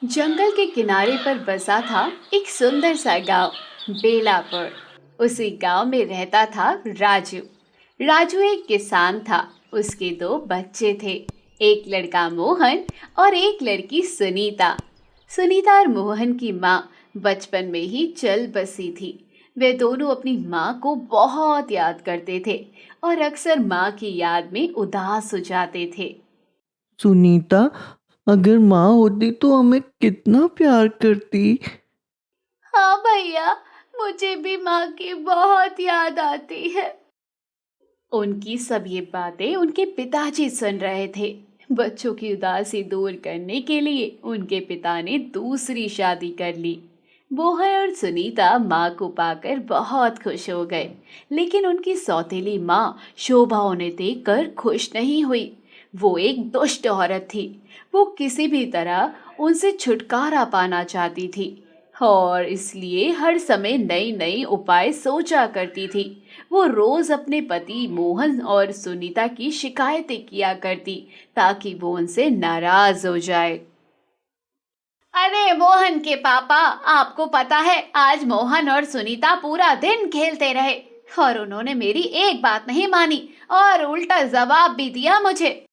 जंगल के किनारे पर बसा था एक सुंदर सा गांव, बेलापुर। उसी गांव में रहता था राजू। राजू एक किसान था। उसके दो बच्चे थे, एक लड़का मोहन और एक लड़की सुनीता। सुनीता और मोहन की माँ बचपन में ही चल बसी थी। वे दोनों अपनी माँ को बहुत याद करते थे और अक्सर माँ की याद में उदास हो जाते थे। सुनीता, अगर माँ होती तो हमें कितना प्यार करती। हाँ भैया, मुझे भी माँ की बहुत याद आती है। उनकी सब ये बातें उनके पिताजी सुन रहे थे। बच्चों की उदासी दूर करने के लिए उनके पिता ने दूसरी शादी कर ली। मोहन और सुनीता माँ को पाकर बहुत खुश हो गए, लेकिन उनकी सौतेली माँ शोभा उन्हें देखकर खुश नहीं हुई। वो एक दुष्ट औरत थी। वो किसी भी तरह उनसे छुटकारा पाना चाहती थी और इसलिए हर समय नई नई उपाय सोचा करती थी। वो रोज अपने पति मोहन और सुनीता की शिकायतें किया करती ताकि वो उनसे नाराज हो जाए। अरे मोहन के पापा, आपको पता है आज मोहन और सुनीता पूरा दिन खेलते रहे और उन्होंने मेरी एक बात नहीं मानी और उल्टा जवाब भी दिया मुझे।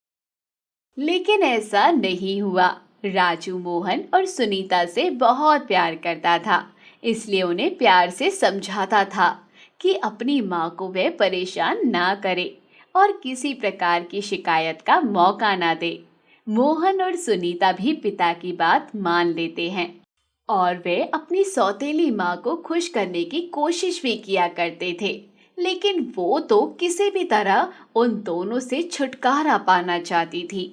लेकिन ऐसा नहीं हुआ। राजू मोहन और सुनीता से बहुत प्यार करता था, इसलिए उन्हें प्यार से समझाता था कि अपनी माँ को वह परेशान ना करे और किसी प्रकार की शिकायत का मौका ना दे। मोहन और सुनीता भी पिता की बात मान लेते हैं और वे अपनी सौतेली माँ को खुश करने की कोशिश भी किया करते थे। लेकिन वो तो किसी भी तरह उन दोनों से छुटकारा पाना चाहती थी।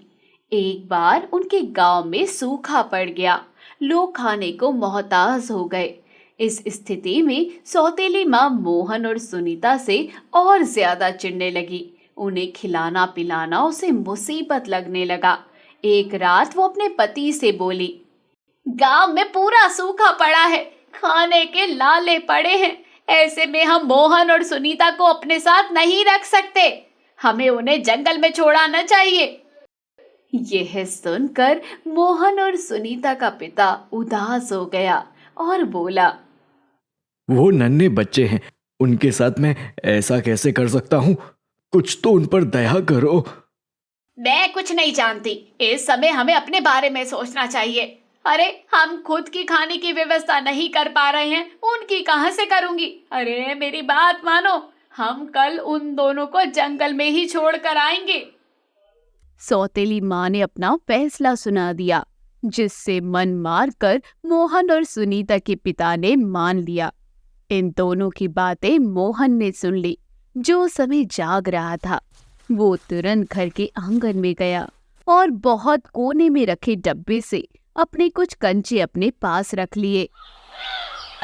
एक बार उनके गांव में सूखा पड़ गया। लोग खाने को मोहताज हो गए। इस स्थिति में सौतेली माँ मोहन और सुनीता से और ज्यादा चिढ़ने लगी। उन्हें खिलाना पिलाना उसे मुसीबत लगने लगा। एक रात वो अपने पति से बोली, गांव में पूरा सूखा पड़ा है, खाने के लाले पड़े हैं। ऐसे में हम मोहन और सुनीता को अपने साथ नहीं रख सकते। हमें उन्हें जंगल में छोड़ाना चाहिए। यह सुनकर मोहन और सुनीता का पिता उदास हो गया और बोला, वो नन्हे बच्चे हैं, उनके साथ मैं ऐसा कैसे कर सकता हूँ? कुछ तो उन पर दया करो। मैं कुछ नहीं जानती। इस समय हमें अपने बारे में सोचना चाहिए। अरे हम खुद की खाने की व्यवस्था नहीं कर पा रहे हैं, उनकी कहाँ से करूंगी। अरे मेरी बात मानो, हम कल उन दोनों को जंगल में ही छोड़ कर आएंगे। सौतेली माँ ने अपना फैसला सुना दिया, जिससे मन मार कर मोहन और सुनीता के पिता ने मान लिया। इन दोनों की बातें मोहन ने सुन ली, जो उस समय जाग रहा था। वो तुरंत घर के आंगन में गया और बहुत कोने में रखे डब्बे से अपने कुछ कंचे अपने पास रख लिए।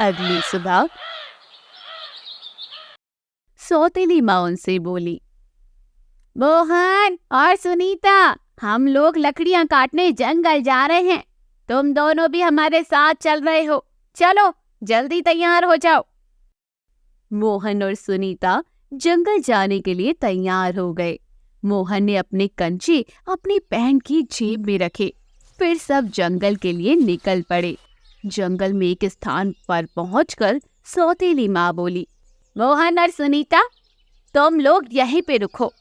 अगली सुबह सौतेली माँ उनसे बोली, मोहन और सुनीता, हम लोग लकड़ियां काटने जंगल जा रहे हैं। तुम दोनों भी हमारे साथ चल रहे हो। चलो जल्दी तैयार हो जाओ। मोहन और सुनीता जंगल जाने के लिए तैयार हो गए। मोहन ने अपने कंचे अपनी पैंट की जेब में रखे, फिर सब जंगल के लिए निकल पड़े। जंगल में एक स्थान पर पहुंचकर सौतेली माँ बोली, मोहन और सुनीता, तुम लोग यहीं पे रुको,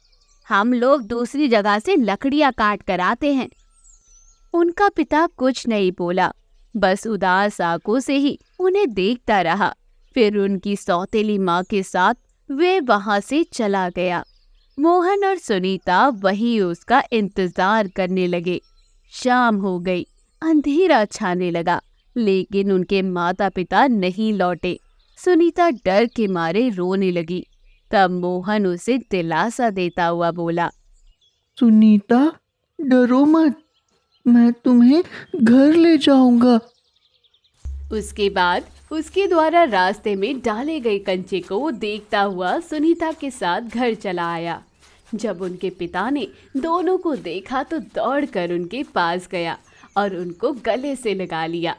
हम लोग दूसरी जगह से लकड़ियां काट कर आते हैं। उनका पिता कुछ नहीं बोला, बस उदास आंखों से ही उन्हें देखता रहा। फिर उनकी सौतेली माँ के साथ वे वहां से चला गया। मोहन और सुनीता वहीं उसका इंतजार करने लगे। शाम हो गई, अंधेरा छाने लगा, लेकिन उनके माता पिता नहीं लौटे। सुनीता डर के मारे रोने लगी। तब मोहन उसे दिलासा देता हुआ बोला, सुनीता, डरो मत, मैं तुम्हें घर ले जाऊंगा। उसके बाद उसके द्वारा रास्ते में डाले गए कंचे को देखता हुआ सुनीता के साथ घर चला आया। जब उनके पिता ने दोनों को देखा तो दौड़कर उनके पास गया और उनको गले से लगा लिया।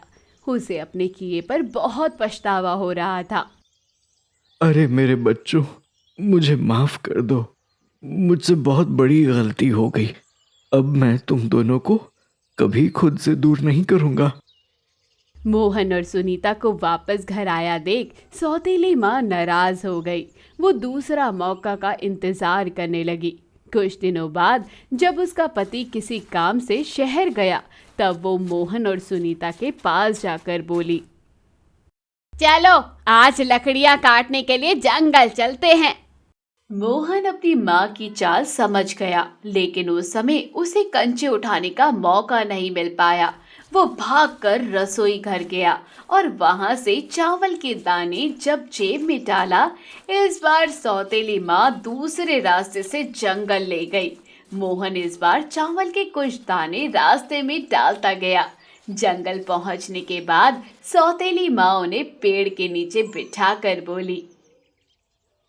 उसे अपने किए पर बहुत पछतावा हो रहा था। अरे मेरे बच्चों, मुझे माफ कर दो। मुझसे बहुत बड़ी गलती हो गई। अब मैं तुम दोनों को कभी खुद से दूर नहीं करूँगा। मोहन और सुनीता को वापस घर आया देख सौतेली माँ नाराज हो गई। वो दूसरा मौका का इंतजार करने लगी। कुछ दिनों बाद जब उसका पति किसी काम से शहर गया, तब वो मोहन और सुनीता के पास जाकर बोली, चलो आज लकड़ियां काटने के लिए जंगल चलते हैं। मोहन अपनी माँ की चाल समझ गया, लेकिन उस समय उसे कंचे उठाने का मौका नहीं मिल पाया। वो भागकर रसोई घर गया और वहां से चावल के दाने जब जेब में डाला, इस बार सौतेली माँ दूसरे रास्ते से जंगल ले गई। मोहन इस बार चावल के कुछ दाने रास्ते में डालता गया। जंगल पहुंचने के बाद सौतेली माँ उन्हें पेड़ के नीचे बिठाकर बोली,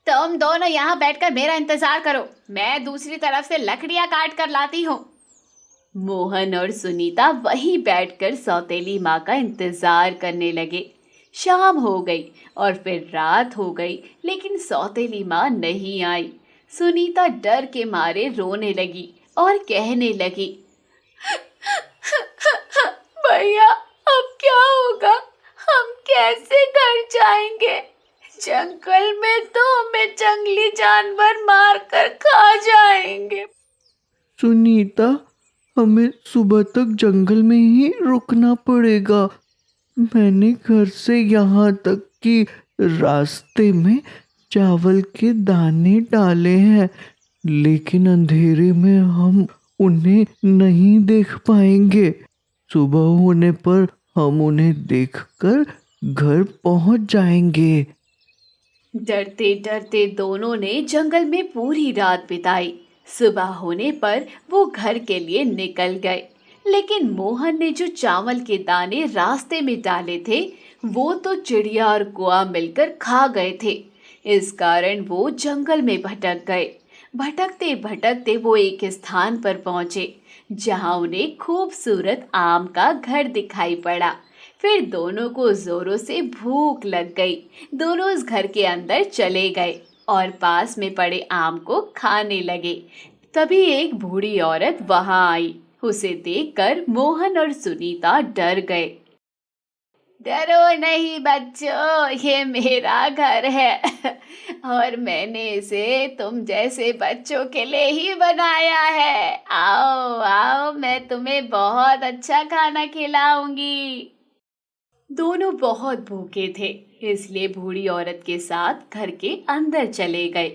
तुम दोनों यहाँ बैठकर मेरा इंतजार करो, मैं दूसरी तरफ से लकड़ियां काट कर लाती हूँ। मोहन और सुनीता वहीं बैठकर सौतेली माँ का इंतजार करने लगे। शाम हो गई और फिर रात हो गई, लेकिन सौतेली माँ नहीं आई। सुनीता डर के मारे रोने लगी और कहने लगी, भैया अब क्या होगा, हम कैसे घर जाएंगे? जंगल में तो हमें जंगली जानवर मार कर खा जाएंगे। सुनीता, हमें सुबह तक जंगल में ही रुकना पड़ेगा। मैंने घर से यहाँ तक कि रास्ते में चावल के दाने डाले हैं, लेकिन अंधेरे में हम उन्हें नहीं देख पाएंगे। सुबह होने पर हम उन्हें देखकर घर पहुंच जाएंगे। डरते डरते दोनों ने जंगल में पूरी रात बिताई। सुबह होने पर वो घर के लिए निकल गए, लेकिन मोहन ने जो चावल के दाने रास्ते में डाले थे, वो तो चिड़िया और कौआ मिलकर खा गए थे। इस कारण वो जंगल में भटक गए। भटकते भटकते वो एक स्थान पर पहुंचे, जहां उन्हें खूबसूरत आम का घर दिखाई पड़ा। फिर दोनों को जोरों से भूख लग गई। दोनों उस घर के अंदर चले गए और पास में पड़े आम को खाने लगे। तभी एक बूढ़ी औरत वहां आई। उसे देखकर मोहन और सुनीता डर गए। डरो नहीं बच्चों, ये मेरा घर है और मैंने इसे तुम जैसे बच्चों के लिए ही बनाया है। आओ आओ, मैं तुम्हें बहुत अच्छा खाना खिलाऊंगी। दोनों बहुत भूखे थे, इसलिए बूढ़ी औरत के साथ घर के अंदर चले गए।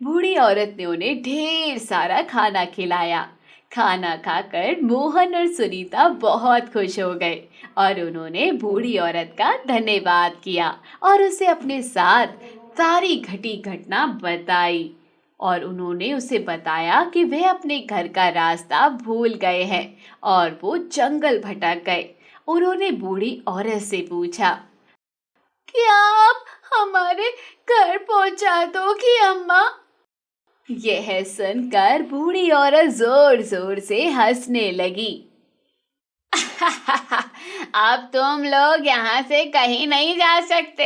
बूढ़ी औरत ने उन्हें ढेर सारा खाना खिलाया। खाना खाकर मोहन और सुनीता बहुत खुश हो गए और उन्होंने बूढ़ी औरत का धन्यवाद किया और उसे अपने साथ सारी घटी घटना बताई। और उन्होंने उसे बताया कि वे अपने घर का रास्ता भूल गए हैं और वो जंगल भटक गए। उन्होंने बूढ़ी औरत से पूछा, क्या आप हमारे घर पहुंचा दोगी अम्मा? यह सुनकर बूढ़ी औरत जोर जोर से हंसने लगी। अब तुम लोग यहाँ से कहीं नहीं जा सकते,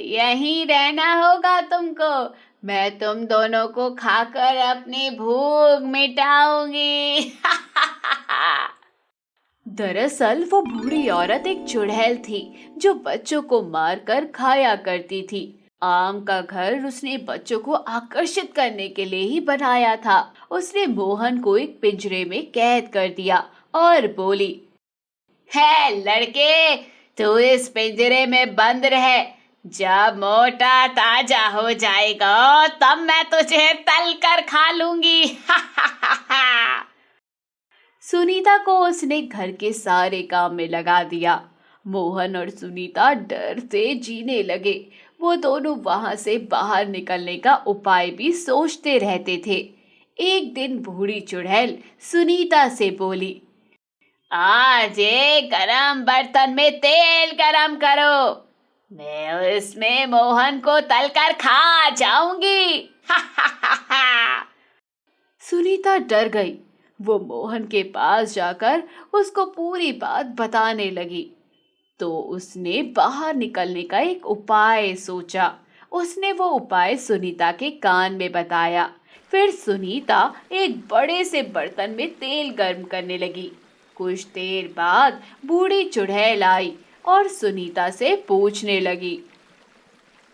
यहीं रहना होगा तुमको। मैं तुम दोनों को खाकर अपनी भूख मिटाऊंगी। दरअसल वो बूढ़ी औरत एक चुड़ैल थी जो बच्चों को मारकर खाया करती थी। आम का घर उसने बच्चों को आकर्षित करने के लिए ही बनाया था। उसने मोहन को एक पिंजरे में कैद कर दिया और बोली, है लड़के, तू इस पिंजरे में बंद रहे। जब मोटा ताजा हो जाएगा तब मैं तुझे तल कर खा लूंगी। सुनीता को उसने घर के सारे काम में लगा दिया। मोहन और सुनीता डर से जीने लगे। वो दोनों वहां से बाहर निकलने का उपाय भी सोचते रहते थे। एक दिन बूढ़ी चुड़ैल सुनीता से बोली, आज एक गरम बर्तन में तेल गरम करो, मैं उसमें मोहन को तलकर खा जाऊंगी। सुनीता डर गई। वो मोहन के पास जाकर उसको पूरी बात बताने लगी। तो उसने बाहर निकलने का एक उपाय सोचा। उसने वो उपाय सुनीता के कान में बताया। फिर सुनीता एक बड़े से बर्तन में तेल गर्म करने लगी। कुछ देर बाद बूढ़ी चुड़ैल आई और सुनीता से पूछने लगी,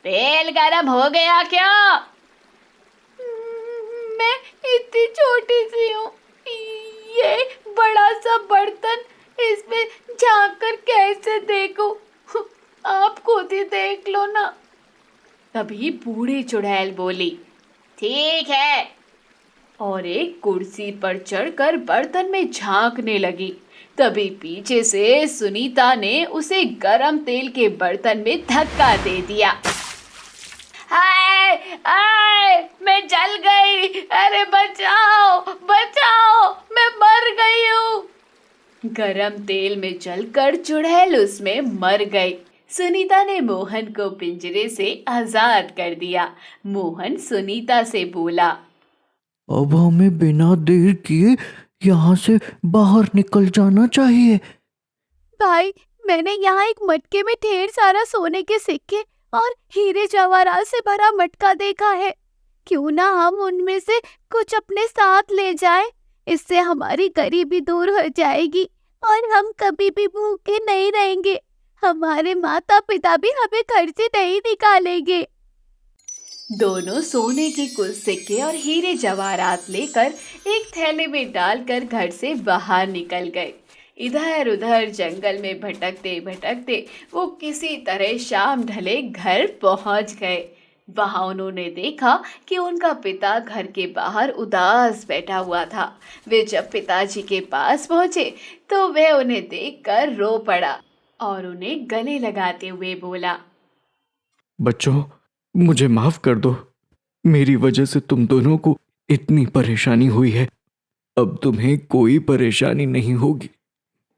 तेल गरम हो गया क्या? मैं इतनी छोटी सी हूँ, ये बड़ा सा बर्तन, इसमें झांक कर कैसे देखूं? आप खुद ही देख लो ना। तभी बूढ़ी चुड़ैल बोली, ठीक है, और एक कुर्सी पर चढ़कर बर्तन में झांकने लगी। तभी पीछे से सुनीता ने उसे गरम तेल के बर्तन में धक्का दे दिया। हाय हाय, मैं जल गई, अरे बचाओ बचाओ, मैं मर गई हूँ। गरम तेल में जलकर चुड़ैल उसमें मर गई। सुनीता ने मोहन को पिंजरे से आजाद कर दिया। मोहन सुनीता से बोला, अब हमें बिना देर किए यहाँ से बाहर निकल जाना चाहिए। भाई, मैंने यहाँ एक मटके में ढेर सारा सोने के सिक्के और हीरे जवाहरात से भरा मटका देखा है। क्यों ना हम उनमें से कुछ अपने साथ ले जाएं? इससे हमारी गरीबी दूर हो जाएगी और हम कभी भी भूखे नहीं रहेंगे। हमारे माता पिता भी हमें घर से नहीं निकालेंगे। दोनों सोने के कुछ सिक्के और हीरे जवाहरात लेकर एक थैले में डालकर घर से बाहर निकल गए। इधर उधर जंगल में भटकते भटकते वो किसी तरह शाम ढले घर पहुंच गए। वहां उन्होंने देखा कि उनका पिता घर के बाहर उदास बैठा हुआ था। वे जब पिताजी के पास पहुंचे तो वह उन्हें देखकर रो पड़ा और उन्हें गले लगाते हुए बोला, बच्चों, मुझे माफ कर दो। मेरी वजह से तुम दोनों को इतनी परेशानी हुई है। अब तुम्हें कोई परेशानी नहीं होगी।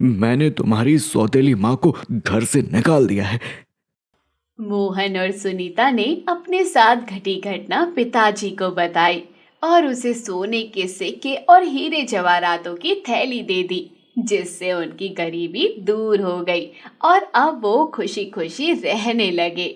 मैंने तुम्हारी सौतेली माँ को घर से निकाल दिया है। मोहन और सुनीता ने अपने साथ घटी घटना पिताजी को बताई और उसे सोने के सिक्के और हीरे जवाहरातों की थैली दे दी, जिससे उनकी गरीबी दूर हो गई और अब वो खुशी खुशी रहने लगे।